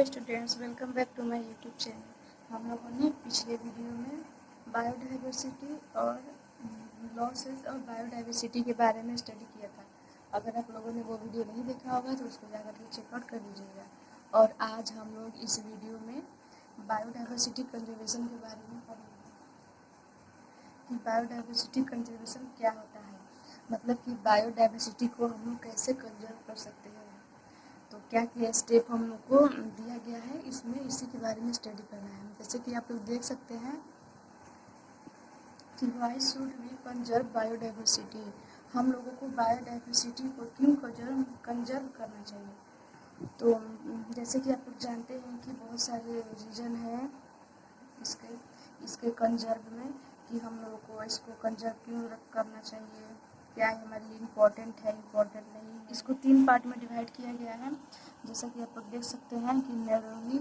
Students, welcome back to my YouTube channel. हम लोगों ने पिछले वीडियो में बायोडाइवर्सिटी और लॉसेस और बायोडाइवर्सिटी के बारे में स्टडी किया था। अगर आप लोगों ने वो वीडियो नहीं देखा होगा तो उसको जाकर के चेकआउट कर लीजिएगा। और आज हम लोग इस वीडियो में बायोडाइवर्सिटी कंजर्वेशन के बारे में पढ़ेंगे कि बायोडाइवर्सिटी कंजर्वेशन क्या होता है, मतलब कि बायोडाइवर्सिटी को हम लोग कैसे कंजर्व कर सकते हैं। तो क्या क्या स्टेप हम लोग को दिया गया है, इसमें इसी के बारे में स्टडी करना है। जैसे कि आप लोग देख सकते हैं कि why should we conserve biodiversity, हम लोगों को बायोडाइवर्सिटी को क्यों कंजर्व करना चाहिए। तो जैसे कि आप लोग जानते हैं कि बहुत सारे रीज़न हैं इसके कंजर्व में कि हम लोगों को इसको कंजर्व क्यों करना चाहिए, क्या है हमारे लिए इम्पोर्टेंट है, इम्पोर्टेंट नहीं है। इसको 3 पार्ट में डिवाइड किया गया है। जैसा कि आप लोग देख सकते हैं कि narrowly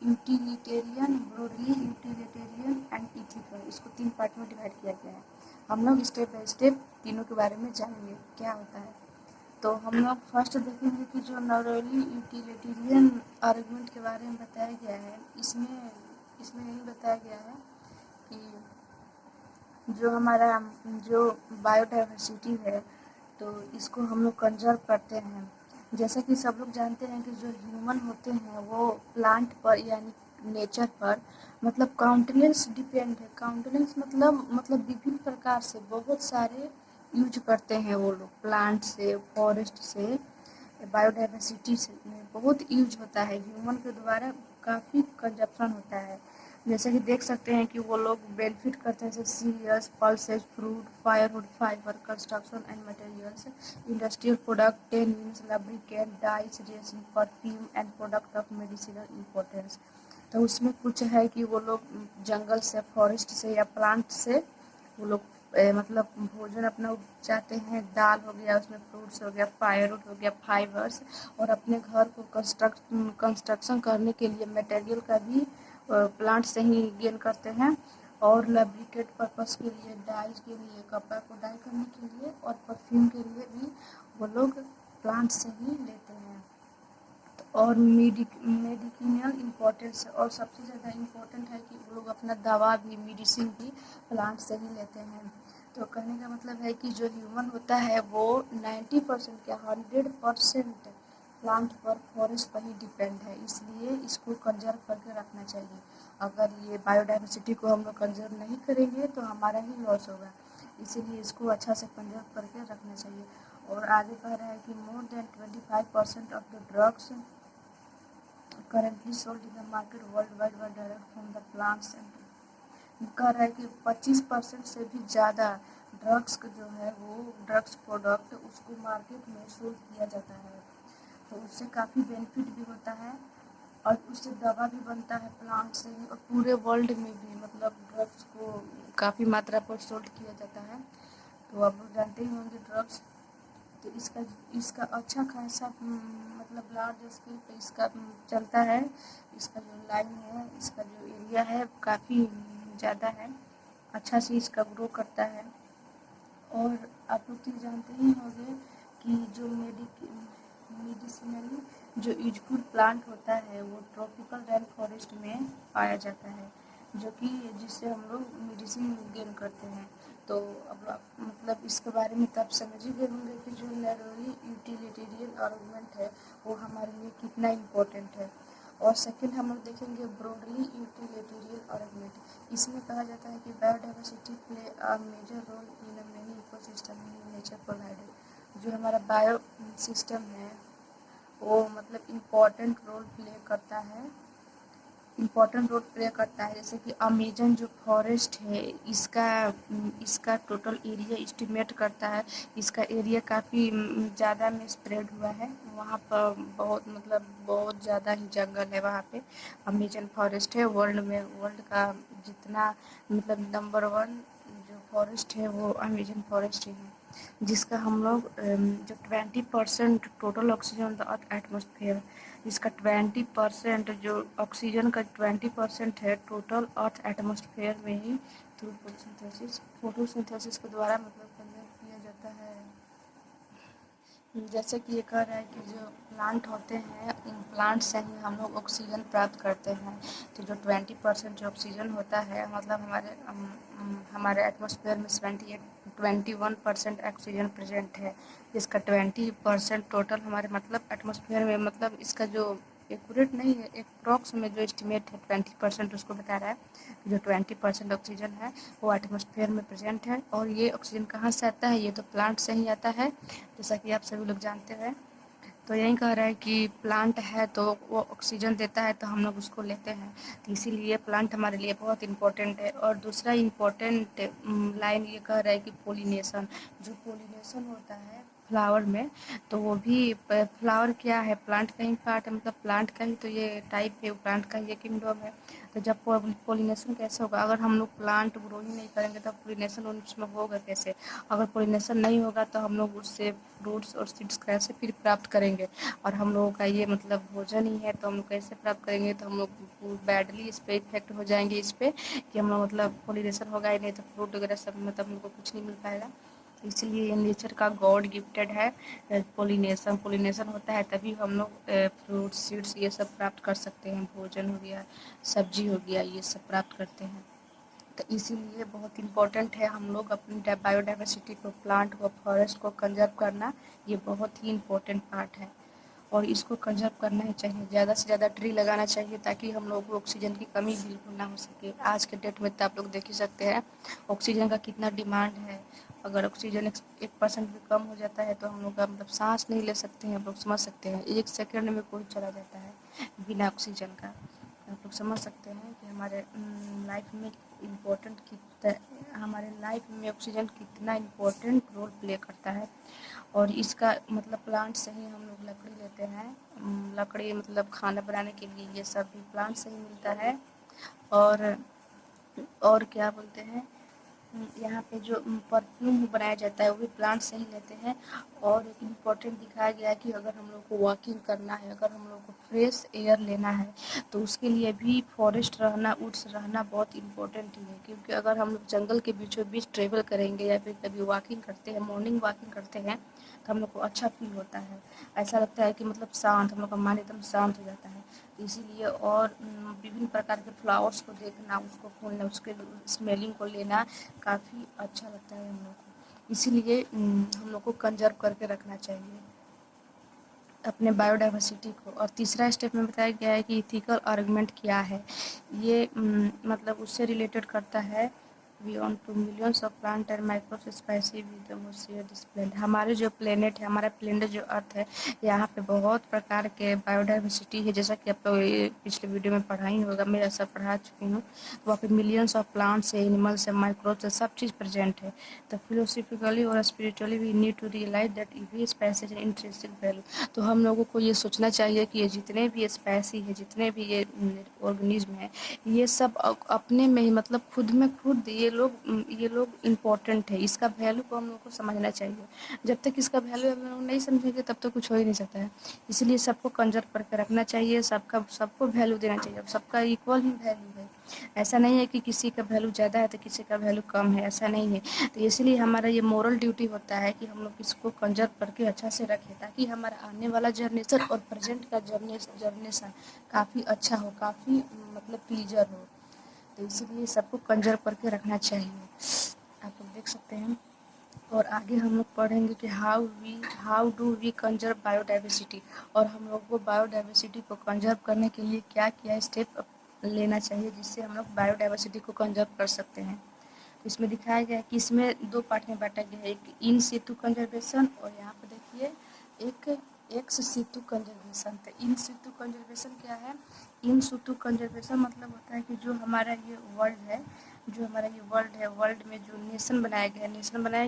utilitarian, broadly utilitarian and ethical, इसको 3 पार्ट में डिवाइड किया गया है। हम लोग स्टेप बाय स्टेप तीनों के बारे में जानेंगे क्या होता है। तो हम लोग फर्स्ट देखेंगे कि जो नैरोली यूटिलिटेरियन आर्गुमेंट के बारे में बताया गया है, इसमें यही बताया गया है कि जो हमारा जो बायोडाइवर्सिटी है तो इसको हम लोग कंजर्व करते हैं। जैसा कि सब लोग जानते हैं कि जो ह्यूमन होते हैं वो प्लांट पर यानी नेचर पर मतलब काउंटलेस डिपेंड है। काउंटलेस मतलब विभिन्न प्रकार से बहुत सारे यूज करते हैं वो लोग, प्लांट से, फॉरेस्ट से, बायोडाइवर्सिटी से में बहुत यूज होता है। ह्यूमन के द्वारा काफ़ी कंजप्शन होता है। जैसे कि देख सकते हैं कि वो लोग बेनिफिट करते हैं जैसे cereals, pulses, fruit, firewood, fibre, construction and materials, industrial product, tannins, lubricant, dyes, resin, perfume and product of medicinal importance. तो उसमें कुछ है कि वो लोग जंगल से, फॉरेस्ट से या प्लांट से वो लोग मतलब भोजन अपना उपजाते हैं। दाल हो गया, उसमें फ्रूट्स हो गया, फायरवुड हो गया, फाइबर्स, और अपने घर को कंस्ट्रक्शन करने के लिए मटेरियल का भी प्लांट से ही गेन करते हैं। और लब्रिकेट पर्पस के लिए, डाइज के लिए, कपड़ा को डाई करने के लिए, और परफ्यूम के लिए भी वो लोग प्लांट से ही लेते हैं। और मेडिसिनल इम्पोर्टेंस, और सबसे ज़्यादा इम्पोर्टेंट है कि वो लोग अपना दवा भी, मेडिसिन भी प्लांट से ही लेते हैं। तो कहने का मतलब है कि जो ह्यूमन होता है वो 90% क्या 100% प्लांट पर, फॉरेस्ट पर ही डिपेंड है। इसलिए इसको कंजर्व करके रखना चाहिए। अगर ये बायोडाइवर्सिटी को हम लोग कंजर्व नहीं करेंगे तो हमारा ही लॉस होगा, इसीलिए इसको अच्छा से कंजर्व करके रखना चाहिए। और आगे कह रहा है कि more than 25% of the drugs currently sold in the market worldwide were derived from the plants and कह रहा है कि 25% से भी ज़्यादा ड्रग्स जो है वो ड्रग्स प्रोडक्ट उसको मार्केट में सोल्ड किया जाता है। तो उससे काफ़ी बेनिफिट भी होता है और उससे दवा भी बनता है प्लांट से ही, और पूरे वर्ल्ड में भी मतलब ड्रग्स को काफ़ी मात्रा पर सोल्ड किया जाता है। तो आप लोग जानते ही होंगे ड्रग्स। तो इसका अच्छा खासा मतलब लार्ज स्केल पे इसका चलता है। इसका जो लाइन है, इसका जो एरिया है काफ़ी ज़्यादा है, अच्छा से इसका ग्रो करता है। और आप लोग तो जानते ही होंगे कि जो मेडिसिनली जो यूजफुल प्लांट होता है वो ट्रॉपिकल रेन फॉरेस्ट में पाया जाता है, जो कि जिससे हम लोग मेडिसिन गेन करते हैं। तो अब मतलब इसके बारे में तब समझ ही गए होंगे कि जो नैरोली यूटिलिटेरियन आर्गुमेंट है वो हमारे लिए कितना इम्पोर्टेंट है। और सेकंड हम लोग देखेंगे ब्रॉडली यूटिलिटेरियन आर्गुमेंट। इसमें कहा जाता है कि biodiversity play a major role in a many ecosystem in nature provided. जो हमारा बायो सिस्टम है वो मतलब इम्पोर्टेंट रोल प्ले करता है। जैसे कि अमेजन जो फॉरेस्ट है इसका टोटल एरिया एस्टिमेट करता है। इसका एरिया काफ़ी ज़्यादा में स्प्रेड हुआ है। वहाँ पर बहुत ज़्यादा ही जंगल है वहाँ पे। अमेजन फॉरेस्ट है वर्ल्ड का जितना मतलब नंबर 1 जो फॉरेस्ट है वो अमेजन फॉरेस्ट ही है, जिसका हम लोग जो 20% total oxygen the earth atmosphere, इसका 20% जो ऑक्सीजन का 20% है टोटल अर्थ एटमॉस्फेयर में ही थ्रू फोटोसिंथेसिस के द्वारा मतलब कंजर्व किया जाता है। जैसे कि ये कह रहा है कि जो प्लांट होते हैं, इन प्लांट से ही हम लोग ऑक्सीजन प्राप्त करते हैं। तो जो 20% जो ऑक्सीजन होता है, मतलब हमारे एटमॉस्फेयर में 21% ऑक्सीजन प्रेजेंट है, जिसका 20% टोटल हमारे मतलब एटमॉस्फेयर में, मतलब इसका जो एक्यूरेट नहीं है, अप्रॉक्स में जो एस्टिमेट है 20% उसको बता रहा है कि जो 20% ऑक्सीजन है वो एटमॉस्फेयर में प्रेजेंट है। और ये ऑक्सीजन कहाँ से आता है? ये तो प्लांट से ही आता है, जैसा कि आप सभी लोग जानते हैं। तो यही कह रहा है कि प्लांट है तो वो ऑक्सीजन देता है, तो हम लोग उसको लेते हैं। तो इसीलिए प्लांट हमारे लिए बहुत इम्पोर्टेंट है। और दूसरा इम्पोर्टेंट लाइन ये कह रहा है कि पोलिनेशन, जो पोलिनेशन होता है फ्लावर में, तो वो भी फ्लावर क्या है? प्लांट का ही पार्ट है, मतलब प्लांट का ही तो ये टाइप है, प्लांट का ये किंगडम है। तो जब पोलिनेशन कैसे होगा? अगर हम लोग प्लांट ग्रो ही नहीं करेंगे तो पोलिनेशन उसमें होगा कैसे? अगर पोलिनेशन नहीं होगा तो हम लोग उससे फ्रूट्स और सीड्स कैसे फिर प्राप्त करेंगे? और हम लोगों का ये मतलब भोजन ही है, तो हम लोग कैसे प्राप्त करेंगे? तो हम लोग बैडली इस पर इफेक्ट हो जाएंगे इस पर कि हम लोग मतलब पोलिनेशन होगा ही नहीं, तो फ्रूट वगैरह सब मतलब हम लोग को कुछ नहीं मिल पाएगा। इसलिए ये नेचर का गॉड गिफ्टेड है पोलिनेशन। पोलिनेशन होता है तभी हम लोग फ्रूट्स सीड्स ये सब प्राप्त कर सकते हैं, भोजन हो गया, सब्जी हो गया, ये सब प्राप्त करते हैं। तो इसीलिए बहुत इम्पोर्टेंट है हम लोग अपनी बायोडाइवर्सिटी को, प्लांट को, फॉरेस्ट को कंजर्व करना, ये बहुत ही इम्पोर्टेंट पार्ट है। और इसको कंजर्व करना ही चाहिए, ज़्यादा से ज़्यादा ट्री लगाना चाहिए ताकि हम लोग को ऑक्सीजन की कमी बिल्कुल ना हो सके। आज के डेट में तो आप लोग देख ही सकते हैं ऑक्सीजन का कितना डिमांड है। अगर ऑक्सीजन 1% भी कम हो जाता है तो हम लोग का मतलब सांस नहीं ले सकते हैं, आप लोग समझ सकते हैं। 1 सेकंड में कोई चला जाता है बिना ऑक्सीजन का। आप लोग समझ सकते हैं कि हमारे लाइफ में इम्पोर्टेंट कितना, हमारे लाइफ में ऑक्सीजन कितना इम्पोर्टेंट रोल प्ले करता है। और इसका मतलब प्लांट से ही हम लोग लकड़ी लेते हैं। लकड़ी मतलब खाना बनाने के लिए ये सब भी प्लांट से ही मिलता है। और क्या बोलते हैं, यहाँ पे जो परफ्यूम बनाया जाता है वो भी प्लांट से ही लेते हैं। और एक इम्पॉर्टेंट दिखाया गया है कि अगर हम लोग को वॉकिंग करना है, अगर हम लोग को फ्रेश एयर लेना है, तो उसके लिए भी फॉरेस्ट रहना, वुड्स रहना बहुत इम्पोर्टेंट ही है। क्योंकि अगर हम लोग जंगल के बीचों बीच ट्रेवल करेंगे या फिर कभी वॉकिंग करते हैं, मॉर्निंग वॉकिंग करते हैं, तो हम लोग को अच्छा फील होता है। ऐसा लगता है कि मतलब शांत, हम लोग का मन एकदम शांत हो जाता है। इसीलिए और विभिन्न प्रकार के फ्लावर्स को देखना, उसको फूलना, उसके स्मेलिंग को लेना काफ़ी अच्छा लगता है हम लोग को। इसीलिए हम लोग को कंजर्व करके रखना चाहिए अपने बायोडाइवर्सिटी को। और तीसरा स्टेप में बताया गया है कि इथिकल आर्गुमेंट क्या है। ये मतलब उससे रिलेटेड करता है beyond to millions of plant and micro spicy with this planet. हमारे जो प्लेनेट है, हमारा प्लेनेट जो अर्थ है, यहाँ पे बहुत प्रकार के बायोडाइवर्सिटी है, जैसा कि आप लोग ये पिछले वीडियो में पढ़ा ही होगा, मैं ऐसा पढ़ा चुकी हूँ। तो वहाँ पे मिलियंस ऑफ प्लांट्स है, एनिमल्स है, माइक्रोब्स है, सब चीज़ प्रेजेंट है। तो फिलोसफिकली और spiritually we need to realise that every species an intrinsic value. तो हम लोगों को ये सोचना चाहिए कि ये जितने भी स्पेसी है, जितने भी ये ऑर्गेनिज्म है, ये सब अपने में ही मतलब खुद में खुद ये लोग इम्पोर्टेंट है। इसका वैल्यू को हम लोग को समझना चाहिए। जब तक इसका वैल्यू हम लोग नहीं समझेंगे तब तक कुछ हो ही नहीं सकता है। इसलिए सबको कंजर्व करके रखना चाहिए, सबको वैल्यू देना चाहिए। अब सबका इक्वल ही वैल्यू है। ऐसा नहीं है कि किसी का वैल्यू ज़्यादा है तो किसी का वैल्यू कम है, ऐसा नहीं है। तो इसलिए हमारा ये मोरल ड्यूटी होता है कि हम लोग इसको कंजर्व करके अच्छा से रखें, ताकि हमारा आने वाला जनरेशन और प्रेजेंट का जनरेशन काफ़ी अच्छा हो, काफ़ी मतलब प्लीजर हो। तो इसीलिए सबको कंजर्व करके रखना चाहिए। आप लोग देख सकते हैं। और आगे हम लोग पढ़ेंगे कि how do we conserve biodiversity, और हम लोग को बायोडाइवर्सिटी को कंजर्व करने के लिए क्या क्या स्टेप लेना चाहिए जिससे हम लोग बायोडाइवर्सिटी को कंजर्व कर सकते हैं। तो इसमें दिखाया गया है कि इसमें 2 पार्ट में बांटा गया है, एक इन सितु कंजर्वेशन और यहाँ पे देखिए एक एक्स सितु कंजर्वेशन। तो इन सितु कंजर्वेशन क्या है? इन सितु कंजर्वेशन मतलब होता है कि जो हमारा ये वर्ल्ड है, वर्ल्ड में जो नेशन बनाया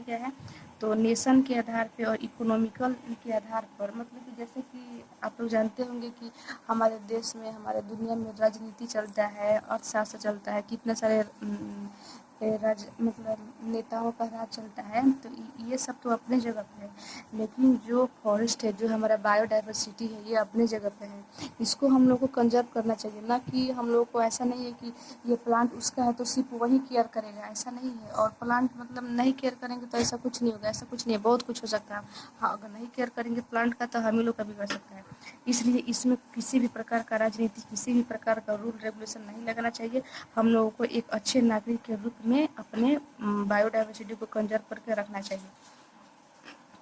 गया है, तो नेशन के आधार पे और इकोनॉमिकल के आधार पर, मतलब कि जैसे कि आप लोग जानते होंगे कि हमारे देश में, हमारे दुनिया में राजनीति चलता है, अर्थशास्त्र चलता है, कितने सारे मतलब नेताओं का राज चलता है, तो ये सब तो अपने जगह पे है, लेकिन जो फॉरेस्ट है, जो हमारा बायोडाइवर्सिटी है, ये अपने जगह पे है। इसको हम लोग को कंजर्व करना चाहिए, ना कि हम लोग को ऐसा नहीं है कि ये प्लांट उसका है तो सिर्फ वही केयर करेगा, ऐसा नहीं है। और प्लांट मतलब नहीं केयर करेंगे तो ऐसा कुछ नहीं होगा, ऐसा कुछ नहीं है, बहुत कुछ हो सकता है। हाँ, अगर नहीं केयर करेंगे प्लांट का तो हम ही लोग का बिगड़ सकता है। इसलिए इसमें किसी भी प्रकार का राजनीति, किसी भी प्रकार का रूल रेगुलेशन नहीं लगाना चाहिए। हम लोगों को एक अच्छे नागरिक के रूप में अपने बायोडाइवर्सिटी को कंजर्व करके रखना चाहिए।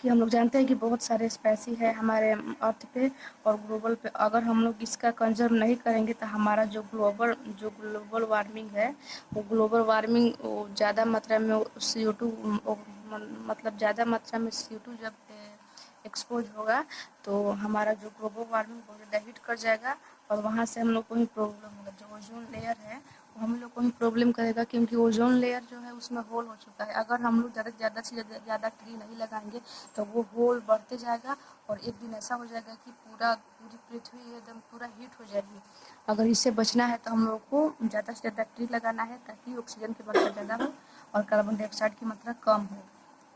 कि हम लोग जानते हैं कि बहुत सारे स्पेसी है हमारे अर्थ पे और ग्लोबल पे। अगर हम लोग इसका कंजर्व नहीं करेंगे तो हमारा जो ग्लोबल वार्मिंग है, वो ग्लोबल वार्मिंग ज़्यादा मात्रा में CO2 मतलब ज़्यादा मात्रा में CO2 जब एक्सपोज होगा तो हमारा जो ग्लोबल वार्मिंग बहुत ज़्यादा हीट कर जाएगा और वहाँ से हम लोग को ही प्रॉब्लम होगा। जो ओजोन लेयर है वो हम लोग को ही प्रॉब्लम करेगा, क्योंकि ओजोन लेयर जो है उसमें होल हो चुका है। अगर हम लोग ज़्यादा से ज़्यादा ट्री नहीं लगाएंगे तो वो होल बढ़ते जाएगा और एक दिन ऐसा हो जाएगा कि पूरी पृथ्वी एकदम पूरा हीट हो जाएगी। अगर इससे बचना है तो हम लोग को ज़्यादा से ज़्यादा ट्री लगाना है, ताकि ऑक्सीजन की मात्रा ज़्यादा हो और कार्बन डाइऑक्साइड की मात्रा कम हो।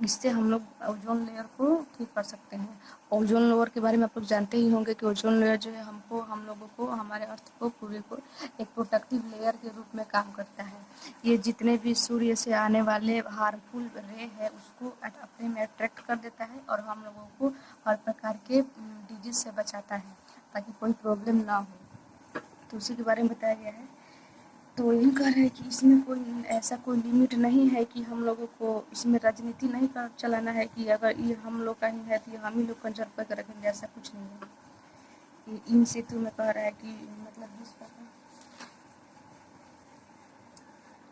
इससे हम लोग ओजोन लेयर को ठीक कर सकते हैं। ओजोन लेयर के बारे में आप लोग जानते ही होंगे कि ओजोन लेयर जो है हम लोगों को, हमारे अर्थ को पूरे को एक प्रोटेक्टिव लेयर के रूप में काम करता है। ये जितने भी सूर्य से आने वाले हार्मफुल रे है उसको अपने में अट्रैक्ट कर देता है और हम लोगों को हर प्रकार के डिजीज से बचाता है, ताकि कोई प्रॉब्लम ना हो। तो उसी के बारे में बताया गया है। तो यही कह रहे हैं कि इसमें कोई ऐसा कोई लिमिट नहीं है कि हम लोगों को इसमें राजनीति नहीं कर चलाना है कि अगर ये हम लोग का ही है तो ये हम ही लोग कंजर्व करके रखेंगे, ऐसा कुछ नहीं है। इन सेतु में कह रहा है कि मतलब 20%।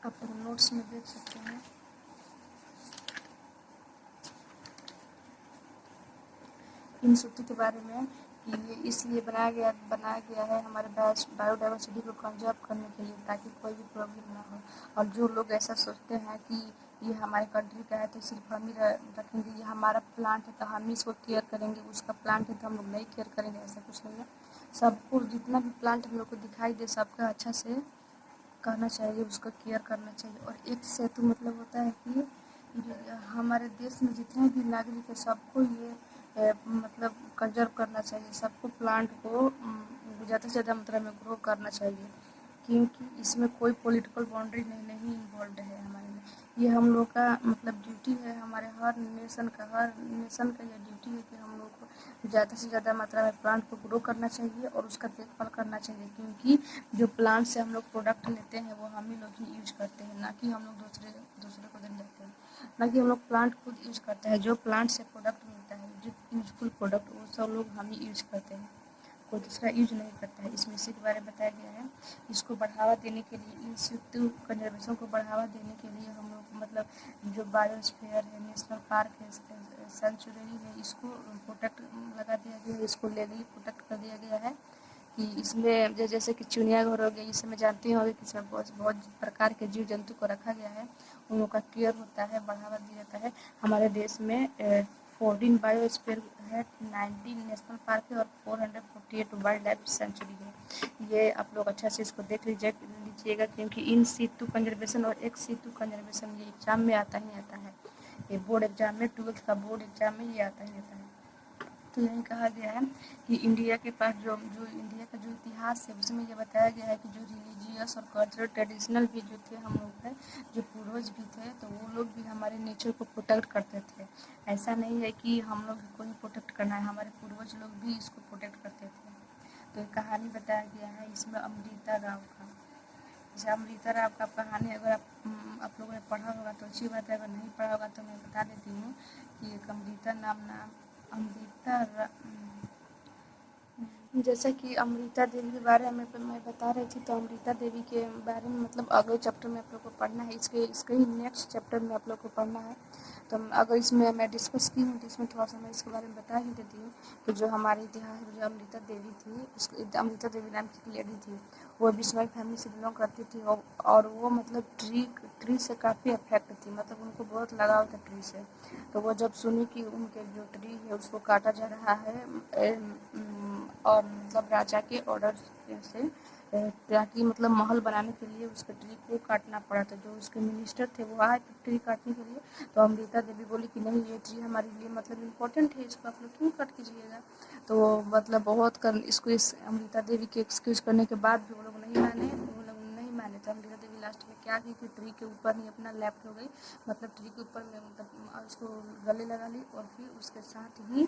आप लोग नोट्स में देख सकते हैं। इन सेतु के बारे में कि ये इसलिए बनाया गया है हमारे बायोडाइवर्सिटी को कंजर्व करने के लिए, ताकि कोई भी प्रॉब्लम ना हो। और जो लोग ऐसा सोचते हैं कि ये हमारे कंट्री का है तो सिर्फ हम ही रखेंगे, ये हमारा प्लांट है तो हम ही इसको केयर करेंगे, उसका प्लांट है तो हम लोग नहीं केयर करेंगे, ऐसा कुछ नहीं है। सबको जितना भी प्लांट हम लोग को दिखाई दे सबका अच्छा से करना चाहिए, उसका केयर करना चाहिए। और एक सेतु मतलब होता है कि हमारे देश में जितने भी नागरिक है सबको ये मतलब कंजर्व करना चाहिए, सबको प्लांट को ज़्यादा से ज़्यादा मात्रा में ग्रो करना चाहिए, क्योंकि इसमें कोई पॉलिटिकल बाउंड्री नहीं इन्वॉल्व है हमारे में। ये हम लोग का मतलब ड्यूटी है, हमारे हर नेशन का ये ड्यूटी है कि हम लोग को ज़्यादा से ज़्यादा मात्रा में प्लांट को ग्रो करना चाहिए और उसका देखभाल करना चाहिए, क्योंकि जो प्लांट से हम लोग प्रोडक्ट लेते हैं वो हम ही लोग ही यूज करते हैं, ना कि हम लोग दूसरे को देने देते हैं, ना कि हम लोग प्लांट खुद यूज करते हैं। जो प्लांट से प्रोडक्ट मिलता है, जो यूजफुल प्रोडक्ट, वो सब लोग हम ही यूज करते हैं, कोई दूसरा यूज नहीं करता है। इसमें इसी के बारे में बताया गया है। इसको बढ़ावा देने के लिए, इन सितु कंजर्वेशन को बढ़ावा देने के लिए हम लोग मतलब जो बायोस्फीयर है, नेशनल पार्क है, सेंचुरी है, इसको प्रोटेक्ट लगा दिया गया है, इसको लीगली प्रोटेक्ट कर दिया गया है। कि इसमें जैसे कि चिड़ियाघर हो गया, इसमें जानते होंगे कि इसमें बहुत प्रकार के जीव जंतु को रखा गया है, उन लोग का केयर होता है, बढ़ावा दिया जाता है। हमारे देश में 14 बायोस्फीयर है, 19 नेशनल पार्क है और 448 वाइल्ड लाइफ सेंचुरी है। ये आप लोग अच्छा से इसको देख लीजिएगा, क्योंकि इन सीतु कंजर्वेशन और एक सीतु कंजर्वेशन ये एग्जाम में आता ही आता है। ये बोर्ड एग्जाम में, 12th का बोर्ड एग्जाम में ये आता ही आता है। तो यही कहा गया है कि इंडिया के पास जो इंडिया का जो इतिहास है उसमें ये बताया गया है कि जो रिलीजियस और कल्चरल ट्रेडिशनल भी जो थे हम लोग के, जो पूर्वज भी थे, तो वो लोग भी हमारे नेचर को प्रोटेक्ट करते थे। ऐसा नहीं है कि हम लोग को ही प्रोटेक्ट करना है, हमारे पूर्वज लोग भी इसको प्रोटेक्ट करते थे। तो एक कहानी बताया गया है इसमें अमृता राव का। जैसे अमृता राव का कहानी अगर आप लोगों ने पढ़ा होगा तो अच्छी बात है, अगर नहीं पढ़ा होगा तो मैं बता देती हूँ कि एक अमृता जैसा कि अमृता देवी के बारे में मैं बता रही थी, तो अमृता देवी के बारे में मतलब अगले चैप्टर में आप लोग को पढ़ना है, इसके ही नेक्स्ट चैप्टर में आप लोग को पढ़ना है। तो अगर इसमें मैं डिस्कस की हूँ तो इसमें थोड़ा सा मैं इसके बारे में बता ही देती हूँ कि जो हमारे इतिहास में जो अमृता देवी थी, अमृता देवी नाम की लेडी थी, वो बिश्नोई फैमिली से बिलोंग करती थी और वो मतलब ट्री से काफ़ी अफेक्ट थी, मतलब उनको बहुत लगाव था ट्री से। तो वो जब सुनी कि उनके जो ट्री है उसको काटा जा रहा है और मतलब राजा के ऑर्डर से, ताकि मतलब महल बनाने के लिए उसके ट्री को काटना पड़ा था। जो उसके मिनिस्टर थे वो आए ट्री काटने के लिए, तो अमृता देवी बोली कि नहीं, ये ट्री हमारे लिए मतलब इम्पोर्टेंट है, इसको आप लोग क्यों कट कीजिएगा। तो मतलब बहुत इसको इस अमृता देवी के एक्सक्यूज़ करने के बाद भी वो लोग नहीं माने, तो अमृता देवी लास्ट में क्या की कि ट्री के ऊपर ही अपना लेफ्ट हो गई, मतलब ट्री के ऊपर में मतलब उसको गले लगा ली, और फिर उसके साथ ही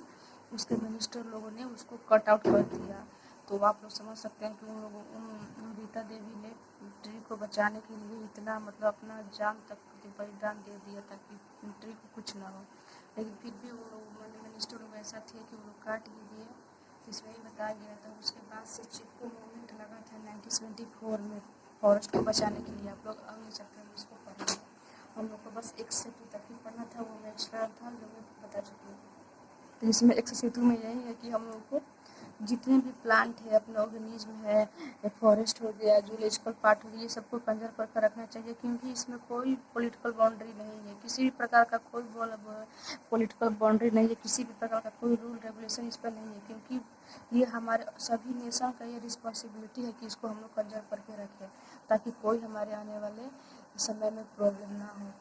उसके मिनिस्टर लोगों ने उसको कट आउट कर दिया। तो आप लोग समझ सकते हैं कि अमृता देवी ने ट्री को बचाने के लिए इतना मतलब अपना जान तक बलिदान दे दिया ताकि ट्री को कुछ ना हो। लेकिन फिर भी वो लोग मिनिस्टर लोग ऐसा थे कि वो लोग काट ही दिए। इसमें ही बताया गया था। उसके बाद से चिपको मूवमेंट लगा था 1974 में फॉरेस्ट को बचाने के लिए। आप लोग अगले चैप्टर में इसको पढ़ेंगे। हम लोग को बस एक सेतु तक ही पढ़ना था, वो मैं एक्स्ट्रा था जो मैं बता चुकी हूँ। तो इसमें एक सेतु में यही है कि हम लोग को जितने भी प्लांट है, अपना ऑर्गेनिज्म है, फॉरेस्ट हो गया, जूलॉजिकल पार्ट हो गया, ये सबको कंजर्व करके रखना चाहिए, क्योंकि इसमें कोई पॉलिटिकल बाउंड्री नहीं है, किसी भी प्रकार का कोई पॉलिटिकल बाउंड्री नहीं है, किसी भी प्रकार का कोई रूल रेगुलेशन इस पर नहीं है, क्योंकि ये हमारे सभी नेशन का ये रिस्पॉन्सिबिलिटी है कि इसको हम लोग कंजर्व करके रखें, ताकि कोई हमारे आने वाले समय में प्रॉब्लम ना हो।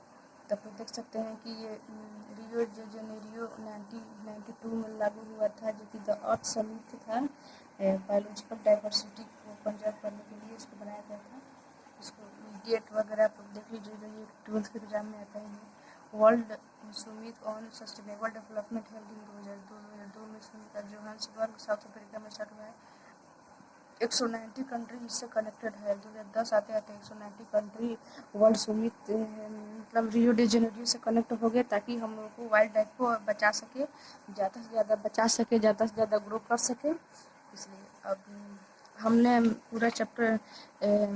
तब तो देख सकते हैं कि ये रियो de Janeiro 1992 में लागू हुआ था, जो कि द अर्थ समिट था। बायोलॉजिकल डाइवर्सिटी को कंजर्व करने के लिए इसको बनाया गया था। इसको गेट वगैरह आप लोग देख लीजिएगा, ये 12th के एग्जाम में आता ही है। World summit on sustainable development held in 2002 में इसमें का जोहान्सबर्ग साउथ अफ्रीका में स्टार्ट हुआ है। 190 कंट्री इससे कनेक्टेड है। 2010 आते आते 190 कंट्री वर्ल्ड समिट मतलब रियो डी जेनेरियो से कनेक्ट हो गए, ताकि हम लोगों को वाइल्ड लाइफ को बचा सके, ज़्यादा से ज़्यादा बचा सके, ज़्यादा से ज़्यादा ग्रो कर सके। इसलिए अब हमने पूरा chapter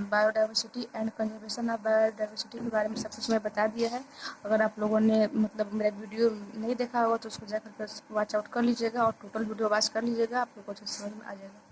biodiversity and conservation of biodiversity के बारे में सब कुछ मैं बता दिया है। अगर आप लोगों ने मतलब मेरा वीडियो नहीं देखा होगा तो उसको जाकर वॉच आउट कर लीजिएगा, और टोटल वीडियो वॉच कर लीजिएगा, आप लोगों को तो समझ में आ जाएगा।